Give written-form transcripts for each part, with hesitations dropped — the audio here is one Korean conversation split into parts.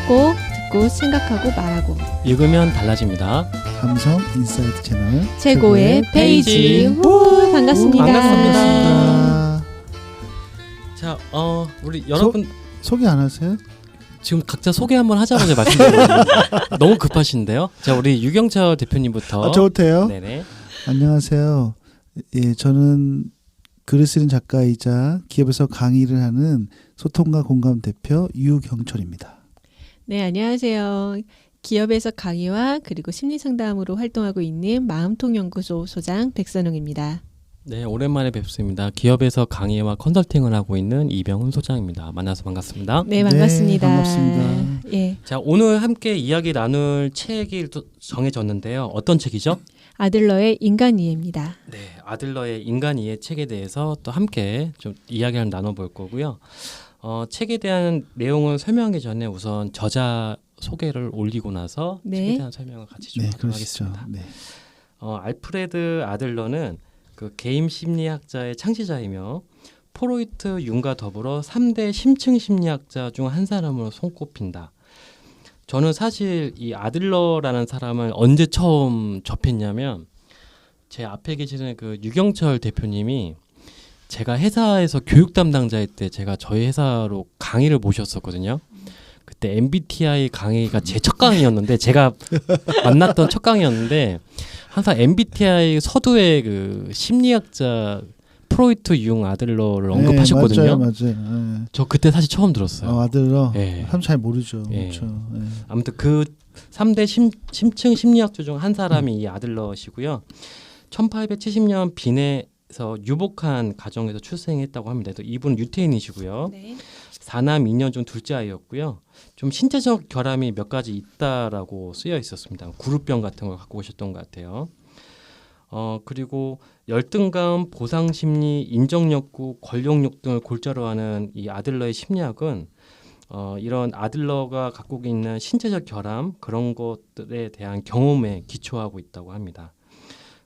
읽고 듣고 생각하고 말하고 읽으면 달라집니다. 감성 인사이트 채널 최고의 페이지. 후, 반갑습니다. 반갑습니다. 자, 우리 여러분 소개 안 하세요? 지금 각자 소개 한번 하자마자 말씀드렸는데 너무 급하신데요. 자, 우리 유경철 대표님부터. 저부터요? 네네. 안녕하세요. 예, 저는 글을 쓰는 작가이자 기업에서 강의를 하는 소통과 공감 대표 유경철입니다. 네, 안녕하세요. 기업에서 강의와 그리고 심리상담으로 활동하고 있는 마음통연구소 소장 백선웅입니다. 네, 오랜만에 뵙습니다. 기업에서 강의와 컨설팅을 하고 있는 이병훈 소장입니다. 만나서 반갑습니다. 네, 반갑습니다. 네, 반갑습니다. 예, 자, 오늘 함께 이야기 나눌 책이 또 정해졌는데요. 어떤 책이죠? 아들러의 인간이해입니다. 네, 아들러의 인간 이해 책에 대해서 또 함께 좀 이야기를 나눠볼 거고요. 책에 대한 내용을 설명하기 전에 우선 저자 소개를 올리고 나서 네. 책에 대한 설명을 같이 좀 네, 하도록 그러시죠. 하겠습니다. 네. 알프레드 아들러는 그 게임 심리학자의 창시자이며 프로이트, 융과 더불어 3대 심층 심리학자 중 한 사람으로 손꼽힌다. 저는 사실 이 아들러라는 사람을 언제 처음 접했냐면 제 앞에 계시는 그 유경철 대표님이 제가 회사에서 교육 담당자일 때 제가 저희 회사로 강의를 모셨었거든요. 그때 MBTI 강의가 제 첫 강의였는데 제가 만났던 첫 강의였는데 항상 MBTI 서두에 그 심리학자 프로이트, 융, 아들러를 언급하셨거든요. 맞아요. 네. 저 그때 사실 처음 들었어요. 아들러. 네. 참 잘 모르죠. 네. 그렇죠. 네. 아무튼 그 3대 심층 심리학자 중 한 사람이 이 아들러시고요. 1870년 빈에서 유복한 가정에서 출생했다고 합니다. 또 이분은 유태인이시고요. 네. 4남 2녀 중 둘째 아이였고요. 좀 신체적 결함이 몇 가지 있다라고 쓰여 있었습니다. 구루병 같은 걸 갖고 오셨던 것 같아요. 그리고 열등감, 보상심리, 인정욕구, 권력욕 등을 골자로 하는 이 아들러의 심리학은 이런 아들러가 갖고 있는 신체적 결함 그런 것들에 대한 경험에 기초하고 있다고 합니다.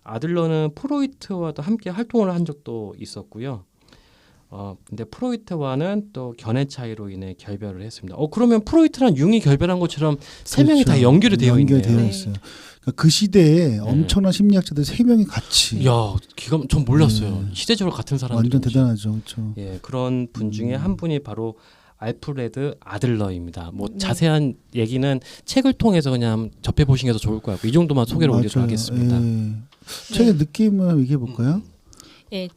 아들러는 프로이트와도 함께 활동을 한 적도 있었고요. 근데 프로이트와는 또 견해 차이로 인해 결별을 했습니다. 그러면 프로이트랑 융이 결별한 것처럼 세 명이 다 연결이 되어 있네요. 연결되어 있어요. 그러니까 그 시대에 엄청난 심리학자들 세 명이 같이. 야, 전 몰랐어요. 시대적으로 같은 사람들이. 완전 대단하죠, 그렇죠. 예, 그런 분 중에 한 분이 바로 알프레드 아들러입니다. 뭐 네. 자세한 얘기는 책을 통해서 그냥 접해 보시는 게 더 좋을 것 같고 이 정도만 소개를 올리도록 하겠습니다. 책의 느낌을 얘기해 볼까요? 예,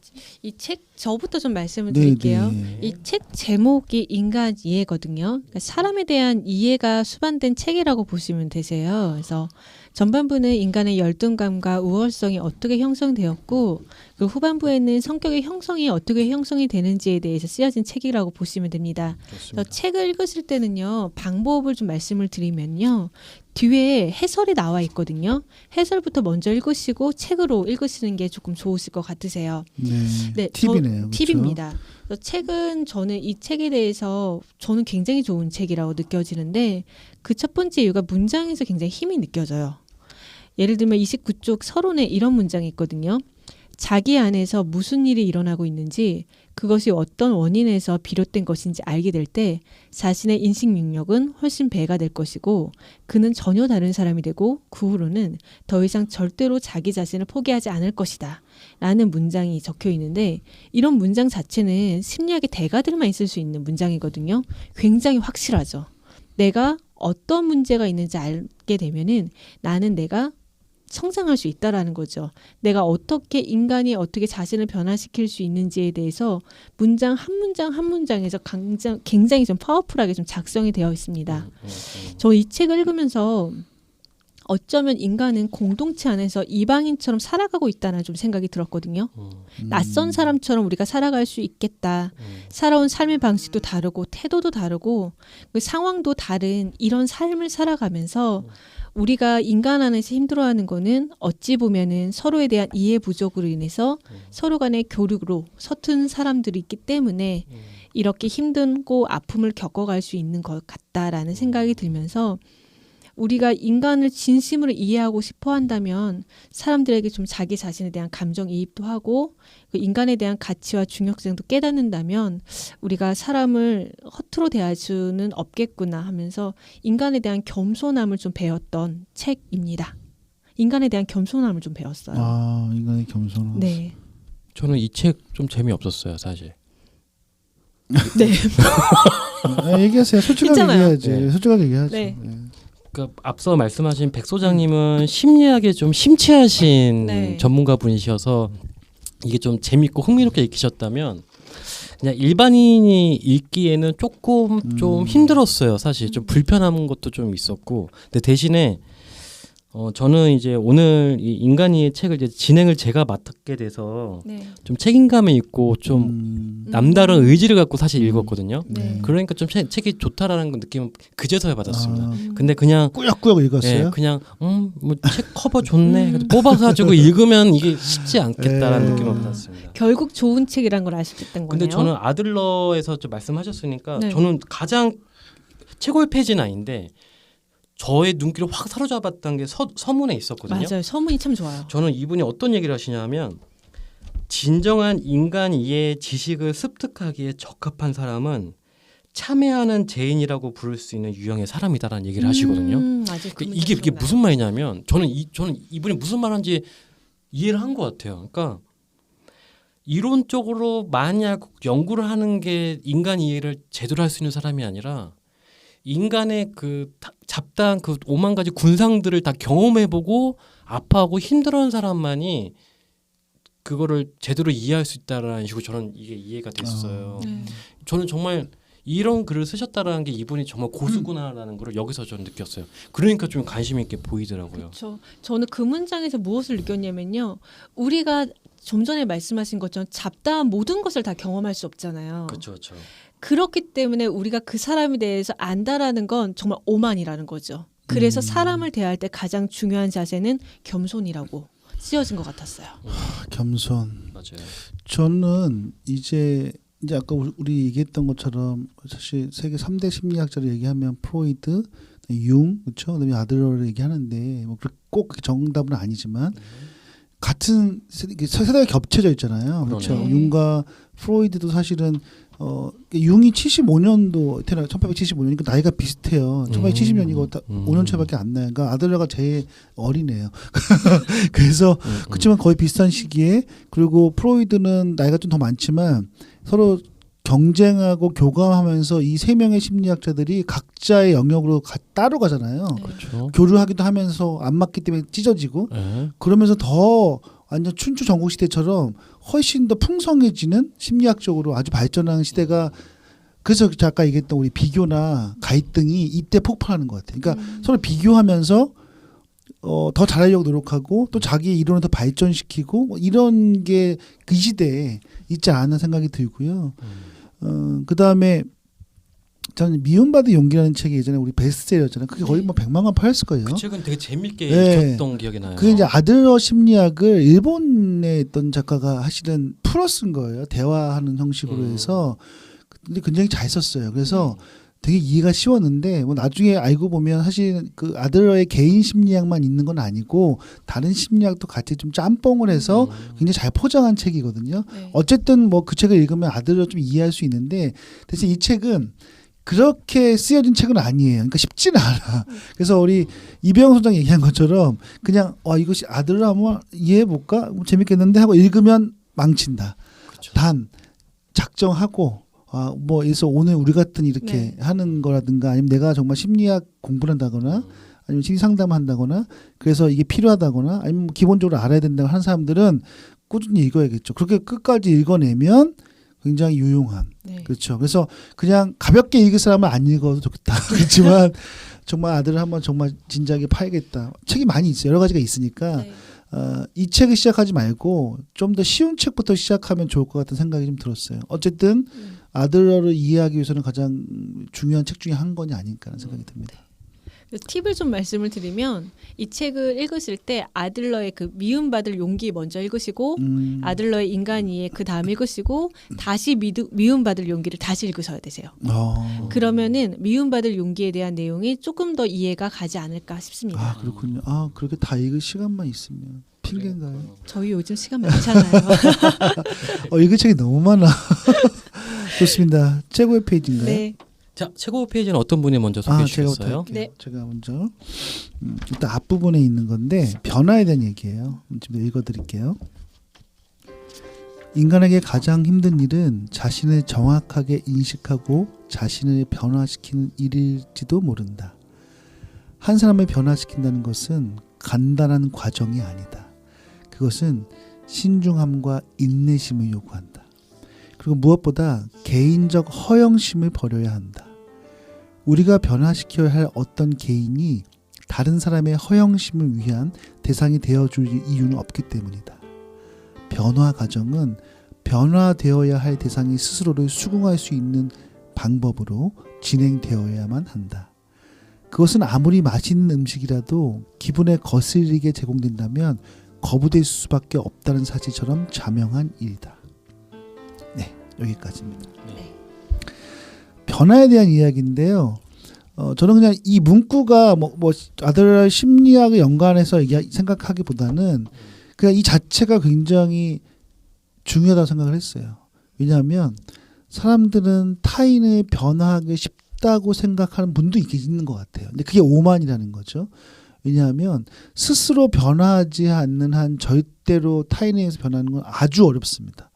이 책 저부터 좀 말씀을 네, 드릴게요. 네. 이 책 제목이 인간 이해거든요. 그러니까 사람에 대한 이해가 수반된 책이라고 보시면 되세요. 그래서 전반부는 인간의 열등감과 우월성이 어떻게 형성되었고 그 후반부에는 성격의 형성이 어떻게 형성이 되는지에 대해서 쓰여진 책이라고 보시면 됩니다. 그래서 책을 읽으실 때는요. 방법을 좀 말씀을 드리면요. 뒤에 해설이 나와 있거든요. 해설부터 먼저 읽으시고 책으로 읽으시는 게 조금 좋으실 것 같으세요. 네, 팁이네요. 팁입니다. 그래서 책은 저는 이 책에 대해서 저는 굉장히 좋은 책이라고 느껴지는데 그 첫 번째 이유가 문장에서 굉장히 힘이 느껴져요. 예를 들면 29쪽 서론에 이런 문장이 있거든요. 자기 안에서 무슨 일이 일어나고 있는지 그것이 어떤 원인에서 비롯된 것인지 알게 될 때 자신의 인식 능력은 훨씬 배가 될 것이고 그는 전혀 다른 사람이 되고 그 후로는 더 이상 절대로 자기 자신을 포기하지 않을 것이다 라는 문장이 적혀 있는데 이런 문장 자체는 심리학의 대가들만 있을 수 있는 문장이거든요. 굉장히 확실하죠. 내가 어떤 문제가 있는지 알게 되면은 나는 내가 성장할 수 있다라는 거죠. 내가 어떻게 인간이 어떻게 자신을 변화시킬 수 있는지에 대해서 문장 한 문장에서 굉장히 좀 파워풀하게 좀 작성이 되어 있습니다. 저 이 책을 읽으면서 어쩌면 인간은 공동체 안에서 이방인처럼 살아가고 있다는 좀 생각이 들었거든요. 낯선 사람처럼 우리가 살아갈 수 있겠다. 살아온 삶의 방식도 다르고 태도도 다르고 그 상황도 다른 이런 삶을 살아가면서 우리가 인간 안에서 힘들어하는 거는 어찌 보면은 서로에 대한 이해 부족으로 인해서 서로 간의 교류로 서툰 사람들이 있기 때문에 이렇게 힘들고 아픔을 겪어갈 수 있는 것 같다라는 생각이 들면서 우리가 인간을 진심으로 이해하고 싶어 한다면 사람들에게 좀 자기 자신에 대한 감정이입도 하고 그 인간에 대한 가치와 중요성도 깨닫는다면 우리가 사람을 허투루 대할 수는 없겠구나 하면서 인간에 대한 겸손함을 좀 배웠던 책입니다. 인간에 대한 겸손함을 좀 배웠어요. 아, 인간의 겸손함. 네. 저는 이 책 좀 재미없었어요, 사실. 네. 얘기하세요. 솔직하게 괜찮아요. 얘기해야지. 네. 솔직하게 얘기하죠. 네. 그러니까 앞서 말씀하신 백 소장님은 심리학에 좀 심취하신 네. 전문가분이셔서 이게 좀 재밌고 흥미롭게 읽히셨다면 그냥 일반인이 읽기에는 조금 좀 힘들었어요. 사실 좀 불편한 것도 좀 있었고, 근데 대신에 저는 이제 오늘 이 인간이의 책을 이제 진행을 제가 맡게 돼서 네. 좀 책임감이 있고 좀 남다른 의지를 갖고 사실 읽었거든요. 네. 그러니까 좀 책이 좋다라는 느낌은 그제서야 받았습니다. 아, 근데 그냥 꾸역꾸역 읽었어요. 예, 그냥 뭐 책 커버 좋네. 그래도 뽑아가지고 읽으면 이게 쉽지 않겠다라는 예. 느낌을 받았습니다. 결국 좋은 책이란 걸 알 수 있던 거네요. 근데 저는 아들러에서 좀 말씀하셨으니까 네. 저는 가장 최고의 페이지는 아닌데 저의 눈길을 확 사로잡았던 게 서문에 있었거든요. 맞아요. 서문이 참 좋아요. 저는 이분이 어떤 얘기를 하시냐면 진정한 인간 이해의 지식을 습득하기에 적합한 사람은 참회하는 죄인이라고 부를 수 있는 유형의 사람이다라는 얘기를 하시거든요. 맞아요. 그 이게 무슨 말이냐면 저는 이분이 무슨 말하는지 이해를 한 것 같아요. 그러니까 이론적으로 만약 연구를 하는 게 인간 이해를 제대로 할 수 있는 사람이 아니라 인간의 그 잡다한 그 5만 가지 군상들을 다 경험해보고 아파하고 힘들어하는 사람만이 그거를 제대로 이해할 수 있다라는 식으로 저는 이게 이해가 됐어요. 네. 저는 정말 이런 글을 쓰셨다라는 게 이분이 정말 고수구나라는 걸 여기서 저는 느꼈어요. 그러니까 좀 관심 있게 보이더라고요. 그렇죠. 저는 그 문장에서 무엇을 느꼈냐면요. 우리가 좀 전에 말씀하신 것처럼 잡다한 모든 것을 다 경험할 수 없잖아요. 그렇죠, 그렇죠. 그렇기 때문에 우리가 그 사람에 대해서 안다라는 건 정말 오만이라는 거죠. 그래서 사람을 대할 때 가장 중요한 자세는 겸손이라고 쓰여진 것 같았어요. 겸손. 맞아요. 저는 이제 아까 우리 얘기했던 것처럼 사실 세계 3대 심리학자를 얘기하면 프로이드, 융, 그렇죠? 그다음에 아들러를 얘기하는데 뭐 꼭 정답은 아니지만 같은 세대가 겹쳐져 있잖아요. 그렇죠. 그러네. 융과 프로이드도 사실은 융이 75년도 태어나 1875년이니까 나이가 비슷해요. 1870년이고 5년 차밖에 안 나요. 그러니까 아들러가 제일 어리네요. 그래서 그렇지만 거의 비슷한 시기에 그리고 프로이드는 나이가 좀 더 많지만 서로 경쟁하고 교감하면서 이 세 명의 심리학자들이 각자의 영역으로 따로 가잖아요. 네. 그렇죠. 교류하기도 하면서 안 맞기 때문에 찢어지고 네. 그러면서 더 완전 춘추 전국 시대처럼 훨씬 더 풍성해지는 심리학적으로 아주 발전하는 시대가 그래서 아까 얘기했던 우리 비교나 갈등이 이때 폭발하는 것 같아요. 그러니까 서로 비교하면서 더 잘하려고 노력하고 또 자기의 이론을 더 발전시키고 뭐 이런 게 그 시대에 있지 않나 생각이 들고요. 그다음에 저는 미움받은 용기라는 책이 예전에 우리 베스트셀러였잖아요. 그게 거의 뭐 100만 권 팔았을 거예요. 그 책은 되게 재밌게 네. 읽혔던 기억이 나요. 그게 이제 아들러 심리학을 일본에 있던 작가가 사실은 풀어 쓴 거예요. 대화하는 형식으로 해서. 근데 굉장히 잘 썼어요. 그래서 되게 이해가 쉬웠는데 뭐 나중에 알고 보면 사실 그 아들러의 개인 심리학만 있는 건 아니고 다른 심리학도 같이 좀 짬뽕을 해서 굉장히 잘 포장한 책이거든요. 네. 어쨌든 뭐 그 책을 읽으면 아들러 좀 이해할 수 있는데 대신 이 책은 그렇게 쓰여진 책은 아니에요. 그러니까 쉽지는 않아. 그래서 우리 이병헌 소장 얘기한 것처럼 그냥 이것이 아들러 한번 이해해볼까? 뭐 재밌겠는데 하고 읽으면 망친다. 그렇죠. 단 작정하고 뭐 그래서 오늘 우리 같은 이렇게 네. 하는 거라든가 아니면 내가 정말 심리학 공부를 한다거나 아니면 심리 상담을 한다거나 그래서 이게 필요하다거나 아니면 뭐 기본적으로 알아야 된다고 하는 사람들은 꾸준히 읽어야겠죠. 그렇게 끝까지 읽어내면 굉장히 유용한. 네. 그렇죠. 그래서 그냥 가볍게 읽을 사람은 안 읽어도 좋겠다. 그렇지만 정말 아들을 한번 정말 진지하게 파야겠다. 책이 많이 있어요. 여러 가지가 있으니까 네. 이 책을 시작하지 말고 좀 더 쉬운 책부터 시작하면 좋을 것 같은 생각이 좀 들었어요. 어쨌든 아들러를 이해하기 위해서는 가장 중요한 책 중에 한 권이 아닐까 하는 생각이 듭니다. 팁을 좀 말씀을 드리면 이 책을 읽으실 때 아들러의 그 미움받을 용기 먼저 읽으시고 아들러의 인간이에 그 다음 읽으시고 다시 미움받을 용기를 다시 읽으셔야 되세요. 그러면은 미움받을 용기에 대한 내용이 조금 더 이해가 가지 않을까 싶습니다. 아 그렇군요. 아 그렇게 다 읽을 시간만 있으면 핑계인가요? 저희 요즘 시간 많잖아요. 읽을 책이 너무 많아. 좋습니다. 최고의 페이지인가요? 네. 자, 최고 페이지는 어떤 분이 먼저 소개해 주시겠어요? 네. 제가 먼저 일단 앞부분에 있는 건데 변화에 대한 얘기예요. 지금 읽어드릴게요. 인간에게 가장 힘든 일은 자신을 정확하게 인식하고 자신을 변화시키는 일일지도 모른다. 한 사람을 변화시킨다는 것은 간단한 과정이 아니다. 그것은 신중함과 인내심을 요구한다. 그리고 무엇보다 개인적 허영심을 버려야 한다. 우리가 변화시켜야 할 어떤 개인이 다른 사람의 허영심을 위한 대상이 되어줄 이유는 없기 때문이다. 변화 과정은 변화되어야 할 대상이 스스로를 수긍할 수 있는 방법으로 진행되어야만 한다. 그것은 아무리 맛있는 음식이라도 기분에 거슬리게 제공된다면 거부될 수밖에 없다는 사실처럼 자명한 일이다. 네, 여기까지입니다. 네. 변화에 대한 이야기인데요. 저는 그냥 이 문구가 뭐 아들러 심리학을 연관해서 생각하기보다는 그냥 이 자체가 굉장히 중요하다고 생각을 했어요. 왜냐하면 사람들은 타인을 변화하기 쉽다고 생각하는 분도 있는 것 같아요. 근데 그게 오만이라는 거죠. 왜냐하면 스스로 변화하지 않는 한 절대로 타인에 의해서 변하는 건 아주 어렵습니다.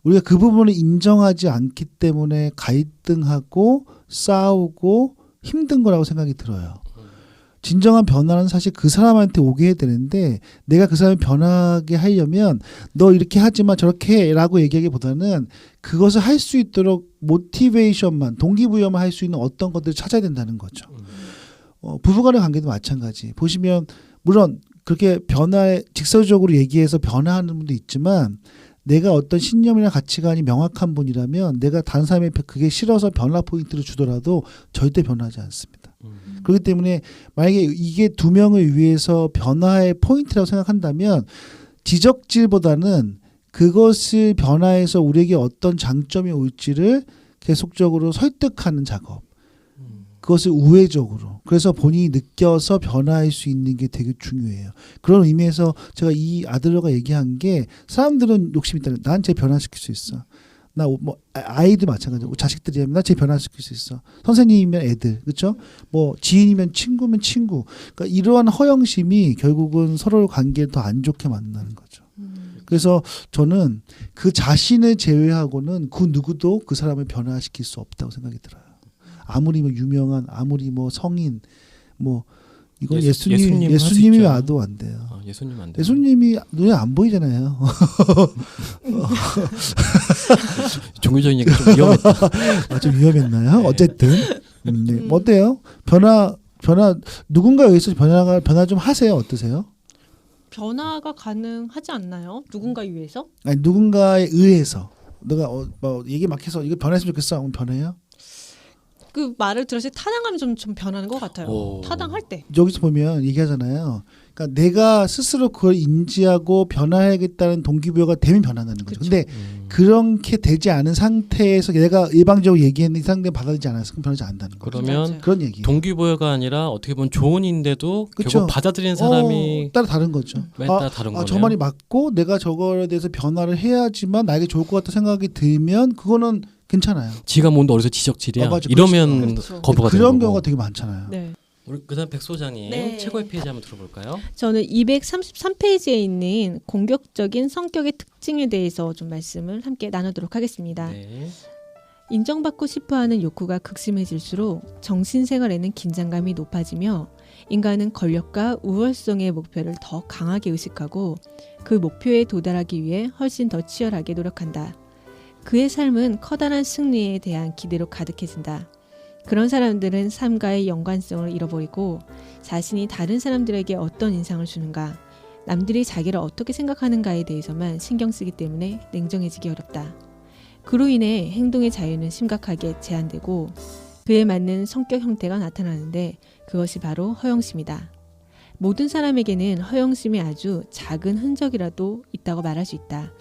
우리가 그 부분을 인정하지 않기 때문에 갈등하고 싸우고 힘든 거라고 생각이 들어요. 진정한 변화는 사실 그 사람한테 오게 해야 되는데 내가 그 사람을 변하게 하려면 너 이렇게 하지마 저렇게 해 라고 얘기하기보다는 그것을 할 수 있도록 모티베이션만 동기부여만 할 수 있는 어떤 것들을 찾아야 된다는 거죠. 부부간의 관계도 마찬가지. 보시면 물론 그렇게 변화에 직설적으로 얘기해서 변화하는 분도 있지만 내가 어떤 신념이나 가치관이 명확한 분이라면 내가 다른 사람이 그게 싫어서 변화 포인트를 주더라도 절대 변하지 않습니다. 그렇기 때문에 만약에 이게 두 명을 위해서 변화의 포인트라고 생각한다면 지적질보다는 그것을 변화해서 우리에게 어떤 장점이 올지를 계속적으로 설득하는 작업. 그것을 우회적으로 그래서 본인이 느껴서 변화할 수 있는 게 되게 중요해요. 그런 의미에서 제가 이 아들러가 얘기한 게 사람들은 욕심이 있다는 난 쟤 변화시킬 수 있어. 나 뭐 아이도 마찬가지고 자식들이면 나 쟤 변화시킬 수 있어. 선생님이면 애들 그렇죠? 뭐 지인이면 친구면 친구. 그러니까 이러한 허영심이 결국은 서로의 관계를 더 안 좋게 만드는 거죠. 그래서 저는 그 자신을 제외하고는 그 누구도 그 사람을 변화시킬 수 없다고 생각이 들어요. 아무리 뭐 유명한 아무리 뭐 성인 뭐 이건 예수님이 와도 안 돼요. 예수님 안 돼요. 예수님이 눈에 안 보이잖아요. 종교적인 얘기 좀 위험했다. 좀 위험했나요? 네. 어쨌든 네. 어때요? 변화 누군가에 의해서 변화 좀 하세요. 어떠세요? 변화가 가능하지 않나요? 누군가에 위해서? 아니 누군가에 의해서 내가 뭐 얘기 막 해서 이거 변했으면 좋겠어. 하면 변해요? 그 말을 들었을 때 타당하면 좀 변하는 것 같아요. 오. 타당할 때. 여기서 보면 얘기하잖아요. 그러니까 내가 스스로 그걸 인지하고 변화해야겠다는 동기부여가 되면 변한다는 거죠. 그쵸. 근데 그렇게 되지 않은 상태에서 내가 일방적으로 얘기했는데 이 상대가 받아들이지 않아서 그럼 변하지 않는다는 거죠. 그러면 맞아요. 그런 얘기. 동기부여가 아니라 어떻게 보면 조언인데도 그쵸. 결국 받아들이는 사람이 따라 다른 거죠. 따라 다른 거네요. 저 말이 맞고 내가 저거에 대해서 변화를 해야지만 나에게 좋을 것 같다 생각이 들면 그거는 괜찮아요. 지가 뭔데 어디서 지적질이야. 맞아. 이러면 그렇죠. 거부가 되는 그런 거고. 경우가 되게 많잖아요. 네. 우리 그다음 백 소장님 네. 최고의 페이지 한번 들어볼까요? 저는 233페이지에 있는 공격적인 성격의 특징에 대해서 좀 말씀을 함께 나누도록 하겠습니다. 네. 인정받고 싶어하는 욕구가 극심해질수록 정신생활에는 긴장감이 높아지며 인간은 권력과 우월성의 목표를 더 강하게 의식하고 그 목표에 도달하기 위해 훨씬 더 치열하게 노력한다. 그의 삶은 커다란 승리에 대한 기대로 가득해진다. 그런 사람들은 삶과의 연관성을 잃어버리고 자신이 다른 사람들에게 어떤 인상을 주는가, 남들이 자기를 어떻게 생각하는가에 대해서만 신경 쓰기 때문에 냉정해지기 어렵다. 그로 인해 행동의 자유는 심각하게 제한되고 그에 맞는 성격 형태가 나타나는데 그것이 바로 허영심이다. 모든 사람에게는 허영심이 아주 작은 흔적이라도 있다고 말할 수 있다.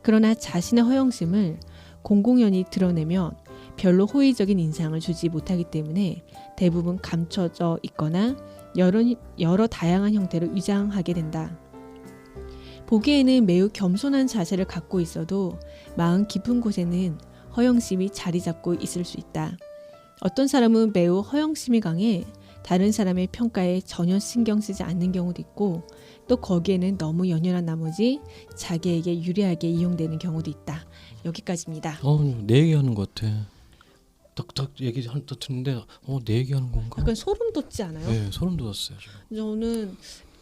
그러나 자신의 허영심을 공공연히 드러내면 별로 호의적인 인상을 주지 못하기 때문에 대부분 감춰져 있거나 여러 다양한 형태로 위장하게 된다. 보기에는 매우 겸손한 자세를 갖고 있어도 마음 깊은 곳에는 허영심이 자리 잡고 있을 수 있다. 어떤 사람은 매우 허영심이 강해 다른 사람의 평가에 전혀 신경 쓰지 않는 경우도 있고 또 거기에는 너무 연연한 나머지 자기에게 유리하게 이용되는 경우도 있다. 여기까지입니다. 내 얘기하는 것 같아. 딱 얘기 듣는데 내 얘기하는 건가? 약간 소름 돋지 않아요? 네, 소름 돋았어요. 지금. 저는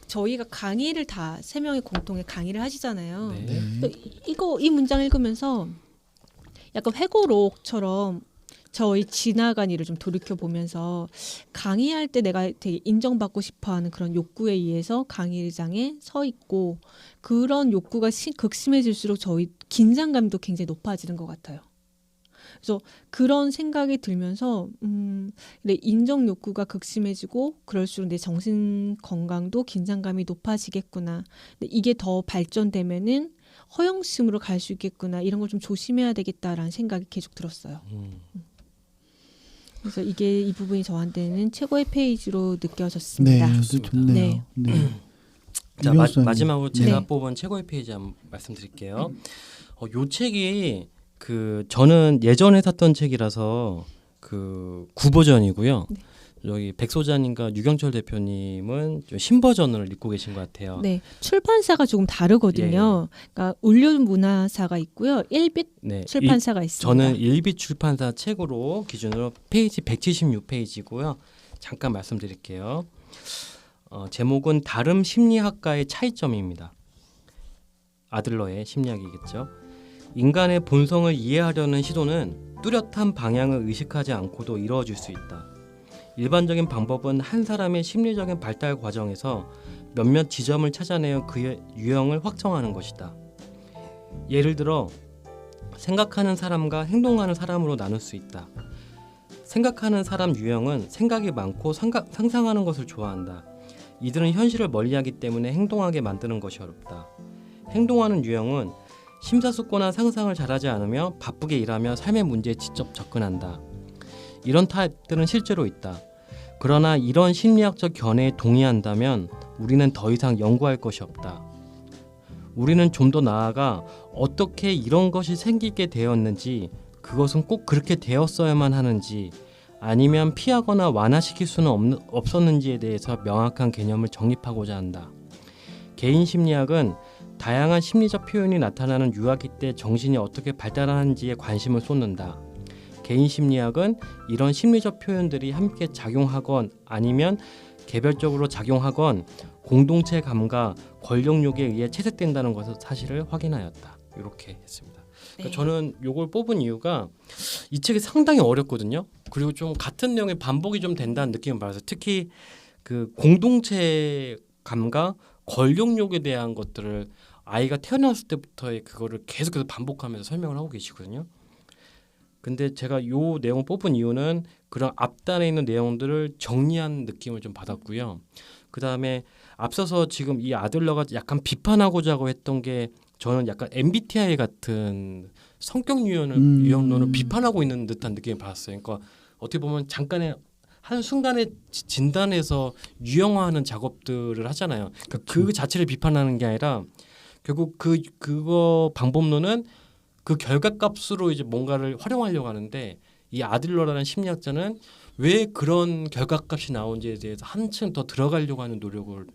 저희가 강의를 다 세 명이 공통의 강의를 하시잖아요. 네. 이 문장 읽으면서 약간 회고록처럼 저희 지나간 일을 좀 돌이켜 보면서 강의할 때 내가 되게 인정받고 싶어하는 그런 욕구에 의해서 강의장에 서 있고 그런 욕구가 극심해질수록 저희 긴장감도 굉장히 높아지는 것 같아요. 그래서 그런 생각이 들면서 내 인정 욕구가 극심해지고 그럴수록 내 정신 건강도 긴장감이 높아지겠구나. 근데 이게 더 발전되면은 허영심으로 갈 수 있겠구나. 이런 걸 좀 조심해야 되겠다라는 생각이 계속 들었어요. 그래서 이 부분이 저한테는 최고의 페이지로 느껴졌습니다. 네, 아주 좋네요. 네. 자, 마지막으로 제가 네. 뽑은 최고의 페이지 한번 말씀드릴게요. 요 책이 저는 예전에 샀던 책이라서 구버전이고요. 네. 여기 백소자님과 유경철 대표님은 좀 신버전을 읽고 계신 것 같아요. 네, 출판사가 조금 다르거든요. 그러니까 울륜문화사가 있고요, 일빛 네, 출판사가 있습니다. 저는 일빛 출판사 책으로 기준으로 페이지 176페이지고요. 잠깐 말씀드릴게요. 제목은 다름 심리학과의 차이점입니다. 아들러의 심리학이겠죠. 인간의 본성을 이해하려는 시도는 뚜렷한 방향을 의식하지 않고도 이루어질 수 있다. 일반적인 방법은 한 사람의 심리적인 발달 과정에서 몇몇 지점을 찾아내어 그의 유형을 확정하는 것이다. 예를 들어 생각하는 사람과 행동하는 사람으로 나눌 수 있다. 생각하는 사람 유형은 생각이 많고 상상하는 것을 좋아한다. 이들은 현실을 멀리하기 때문에 행동하게 만드는 것이 어렵다. 행동하는 유형은 심사숙고나 상상을 잘하지 않으며 바쁘게 일하며 삶의 문제에 직접 접근한다. 이런 타입들은 실제로 있다. 그러나 이런 심리학적 견해에 동의한다면 우리는 더 이상 연구할 것이 없다. 우리는 좀 더 나아가 어떻게 이런 것이 생기게 되었는지, 그것은 꼭 그렇게 되었어야만 하는지, 아니면 피하거나 완화시킬 수는 없었는지에 대해서 명확한 개념을 정립하고자 한다. 개인 심리학은 다양한 심리적 표현이 나타나는 유아기 때 정신이 어떻게 발달하는지에 관심을 쏟는다. 개인 심리학은 이런 심리적 표현들이 함께 작용하건 아니면 개별적으로 작용하건 공동체 감과 권력욕에 의해 채색된다는 것을 사실을 확인하였다. 이렇게 했습니다. 그러니까 저는 이걸 뽑은 이유가 이 책이 상당히 어렵거든요. 그리고 좀 같은 내용의 반복이 좀 된다는 느낌을 받아서 특히 그 공동체 감과 권력욕에 대한 것들을 아이가 태어났을 때부터의 그거를 계속해서 반복하면서 설명을 하고 계시거든요. 근데 제가 요 내용을 뽑은 이유는 그런 앞단에 있는 내용들을 정리한 느낌을 좀 받았고요. 그 다음에 앞서서 지금 이 아들러가 약간 비판하고자 했던 게 저는 약간 MBTI 같은 성격 유형론을 비판하고 있는 듯한 느낌을 받았어요. 그러니까 어떻게 보면 잠깐의 한 순간에 진단해서 유형화하는 작업들을 하잖아요. 그러니까 그 자체를 비판하는 게 아니라 결국 그거 방법론은 그 결과값으로 이제 뭔가를 활용하려고 하는데 이 아들러라는 심리학자는 왜 그런 결과값이 나온지에 대해서 한층 더 들어가려고 하는 노력을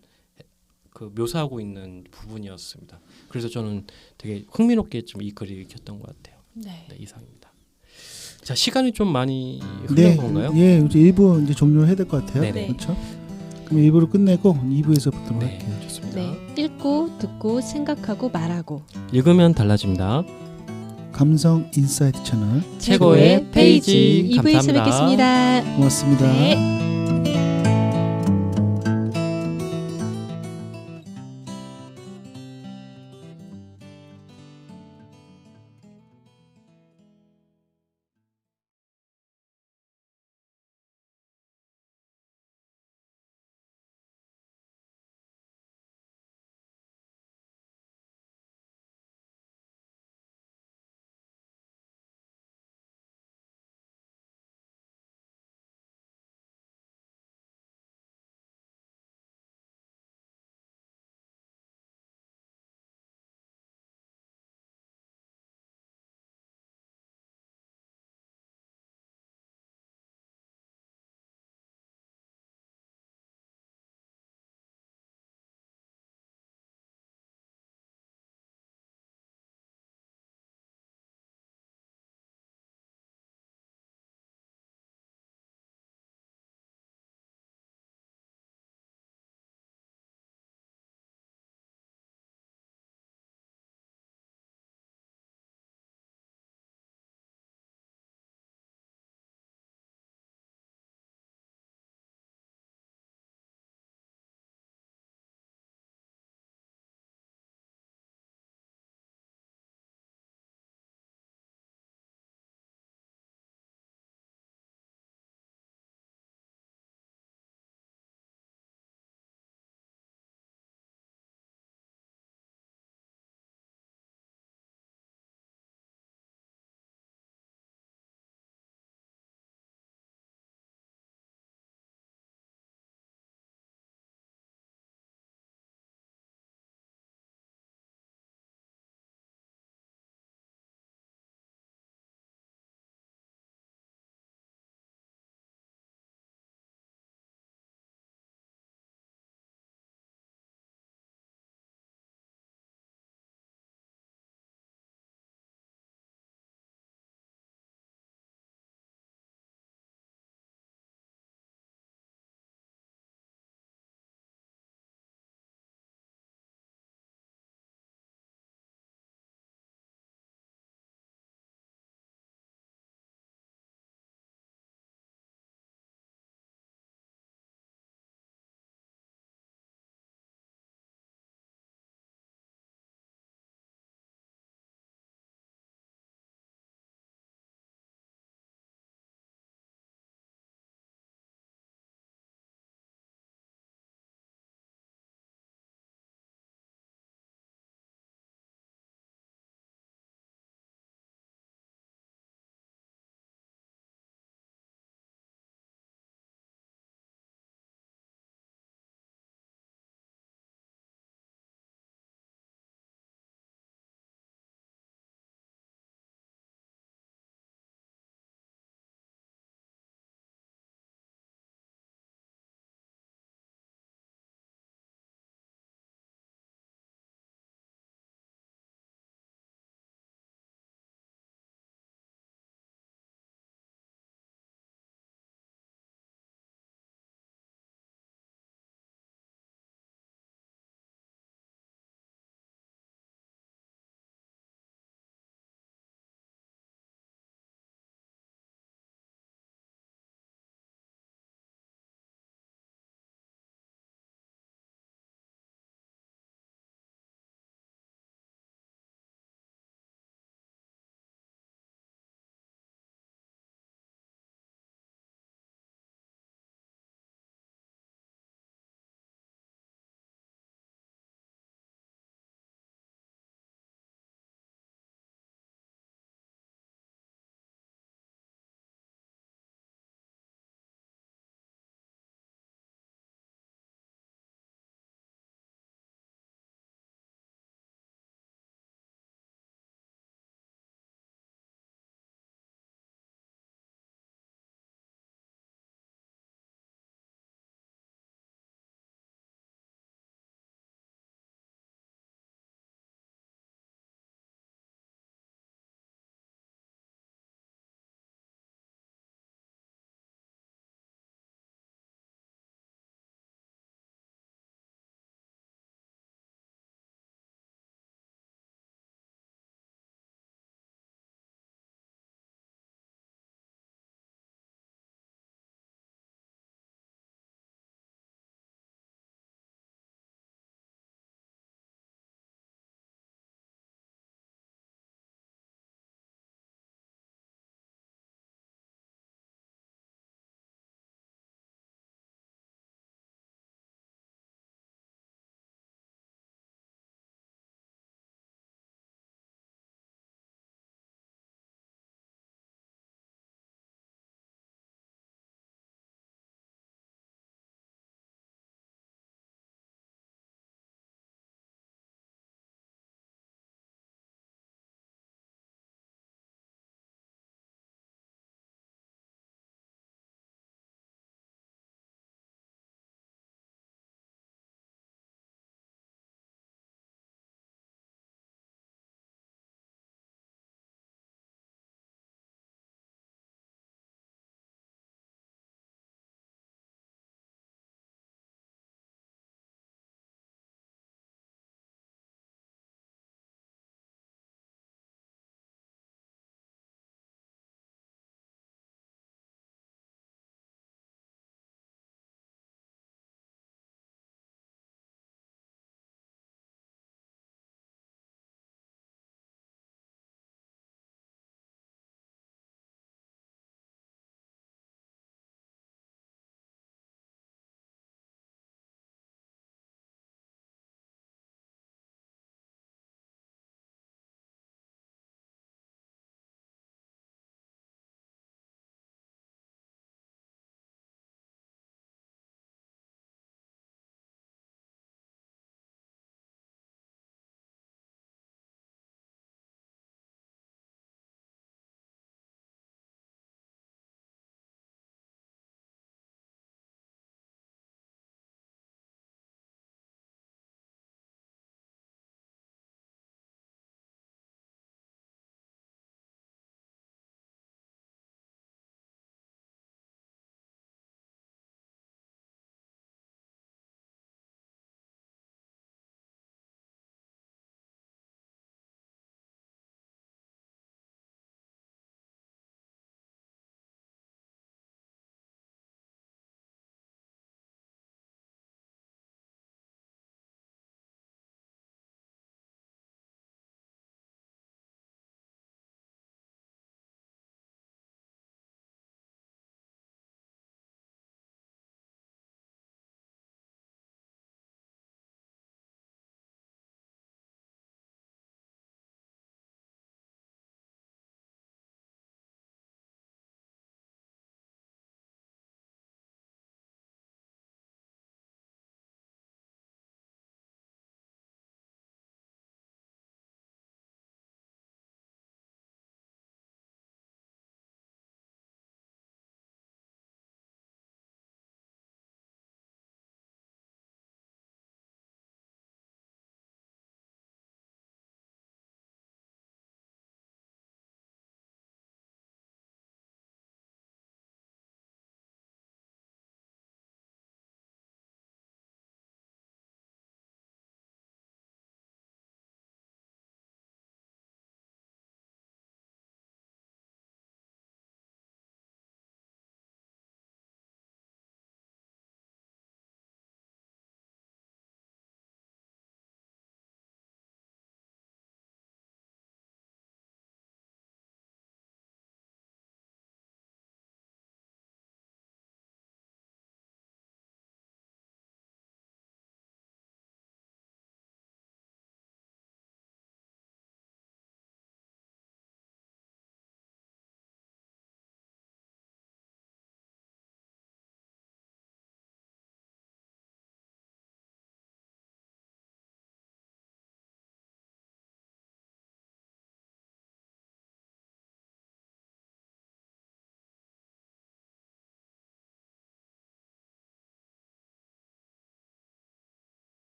묘사하고 있는 부분이었습니다. 그래서 저는 되게 흥미롭게 좀 이 글을 읽혔던 것 같아요. 네, 이상입니다. 자, 시간이 좀 많이 흐른 건가요? 예, 이제 1부 이제 종료해야 될 것 같아요. 네네. 그렇죠? 그럼 1부를 끝내고 2부에서 보도록 네, 할게요. 좋습니다. 네, 읽고 듣고 생각하고 말하고 읽으면 달라집니다. 감성 인사이트 채널 최고의 페이지. 2부에서 감사합니다. 고맙습니다. 뵙겠습니다. 네.